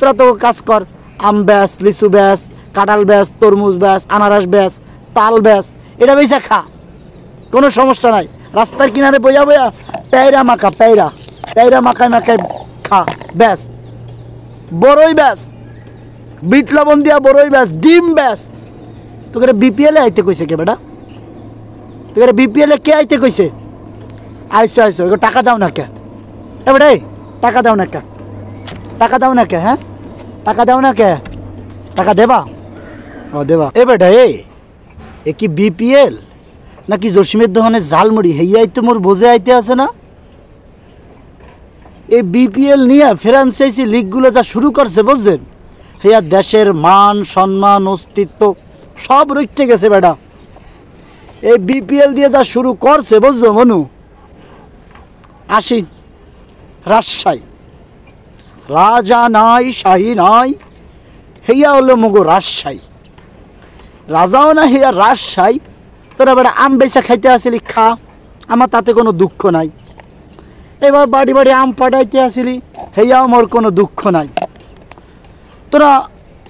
তোরা তো কাজ কর, আম ব্যাস, লিচু ব্যাস, কাঁঠাল ব্যাস, তরমুজ ব্যাস, আনারস ব্যাস, তাল ব্যাস, এটা বেচা খা, কোনো সমস্যা নাই। রাস্তার কিনারে বইয়া বইয়া পেয়রা মাখা, পেয়রা মাখায় মাখায় খা ব্যাস। বড়ই ব্যাস, বিট লবণ দিয়া বড়ই ব্যাস, ডিম ব্যাস। তোকে বিপিএলে আইতে কইছে কে বেটা? তোকে বিপিএলে কে আইতে কইছে? আইসো আইসো, এগো টাকা দাও না কে? এ বেটা টাকা দাও না কে? টাকা দাও না কে? হ্যাঁ টাকা দাও না কে? টাকা দেবা? ও দেবা। এ বেটা এ কি বিপিএল নাকি জসিমের দোকানে ঝালমুড়ি হেয়াই তো মোর বোঝে আইতে আছে না? এই বিপিএল নিয়ে ফ্রাঞ্চাইজি লিগগুলো যা শুরু করছে বুঝছেন, হেয়া দেশের মান সম্মান অস্তিত্ব সব রইতে গেছে বেটা। এই বিপিএল দিয়ে যা শুরু করছে বুঝছো মনু। আসি রাজশাহী, রাজা নাই শাহী নাই, হেয়া হলো মগো রাজশাহী। রাজাও না হেয়া রাজশাহী। তোরা বেটা আম বেচা খাইতে আসিলি খা, আমার তাতে কোনো দুঃখ নাই। এবার বাড়ি বাড়ি আম পাঠাইতে আসিলি, হেয়াও মোর কোনো দুঃখ নাই। তোরা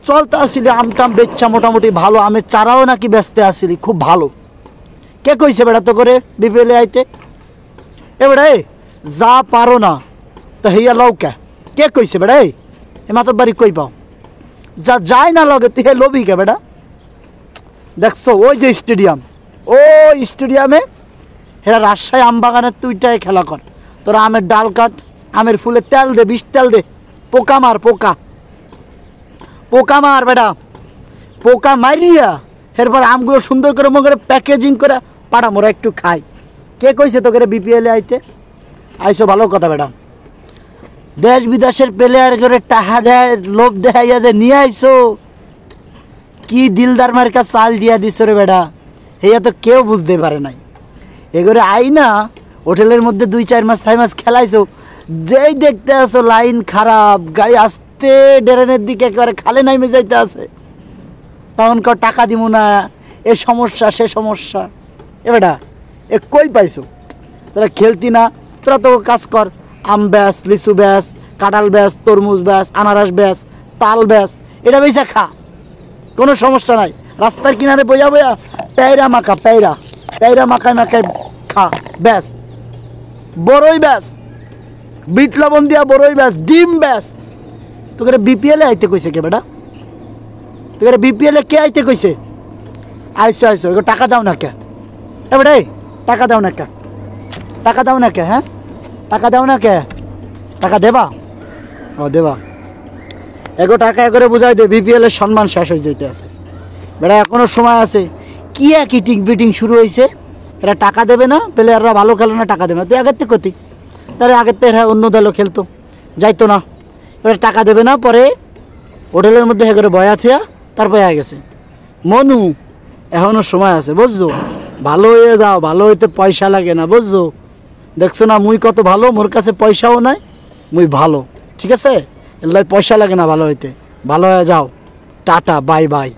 চলতে আসিলি আম টাম বেচা, মোটামুটি ভালো আমের চারাও নাকি বেচতে আসিলি, খুব ভালো। কে কইছে বেটা তো করে বিপিএলে আইতে? এ বেটা যা পারো না তো হেয়া লও কে কইছে বেটা? এ মাতর বাড়ি কই পাও? যা যায় না লগে তুই লবি কে বেটা? দেখছো ওই যে স্টেডিয়াম, ওই স্টেডিয়ামে হেরা রাজশাহী আম বাগানের তুইটাই খেলা কর। তোরা আমের ডাল কাট, আমের ফুলে তেল দে, বিষ তেল দে, পোকা মার, পোকা মার বেটা, পোকা মারিয়া এরপর আমগুলো সুন্দর করে মগরে প্যাকেজিং করে পাড়া মোরা একটু খাই। কে কইছে তোকে বিপিএলে আইতে? আইসো ভালো কথা বেটা। দেশ বিদেশের প্লেয়ার করে টাকা দেয়, লোভ দেখাইয়া যে নিয়ে আইসো, কি দিলদার মার্কা চাল দিয়া দিস রে বেটা, হেয়া তো কেউ বুঝতে পারে নাই। এগরে আই না হোটেলের মধ্যে 2-4 মাস 6 মাস খেলাইছো, যেই দেখতে আসো লাইন খারাপ, গাড়ি আসতে ড্রেনের দিকে করে খালে নামে যাইতে আছে, তখন কেউ টাকা দিব না, এ সমস্যা সে সমস্যা। এ বেটা এ কই পাইছো? তোরা খেলতি না? তোরা তো কাজ কর, আম ব্যাস, লিচু ব্যাস, কাঁঠাল ব্যাস, তরমুজ ব্যাস, আনারস ব্যাস, তাল ব্যাস, এটা বেচা খা, কোনো সমস্যা নাই। রাস্তার কিনারে বইয়া বইয়া পেয়রা মাখা, পেয়রা মাখায় মাখায় খা ব্যাস। বড়ই ব্যাস, বিট লবণ দিয়া বড়ই ব্যাস, ডিম ব্যাস। তোকে বিপিএলে আইতে কইছে কে বেটা? তোকে বিপিএলে কে আইতে কইছে? আইসো আইসো, এগো টাকা দাও না কে? এ বেটা টাকা দাও না কে? টাকা দাও না কে? হ্যাঁ টাকা দাও না কে? টাকা দেবা? ও দেবা। এগো টাকা করে বুঝাই দে, বিপিএলের সম্মান শেষ হয়ে যেতে আছে বেটা, এখনো সময় আছে। কি এক ইটিং বিটিং শুরু হয়েছে, এরা টাকা দেবে না, প্লেয়াররা ভালো খেলে না, টাকা দেবে না। তুই আগের থেকে কতি তাহলে আগের থেকে এরা অন্য দলও খেলতো, যাইতো না। এবার টাকা দেবে না, পরে হোটেলের মধ্যে হেগরে বয়া থিয়া তারপরে আগে গেছে। মনু এখনো সময় আছে বুঝছো, ভালো হয়ে যাও, ভালো হইতে পয়সা লাগে না বুঝছো। দেখছো না মুই কত ভালো, মোর কাছে পয়সাও নাই, মুই ভালো, ঠিক আছে? এর পয়সা লাগে না ভালো হইতে, ভালো হয়ে যাও, টাটা বাই বাই।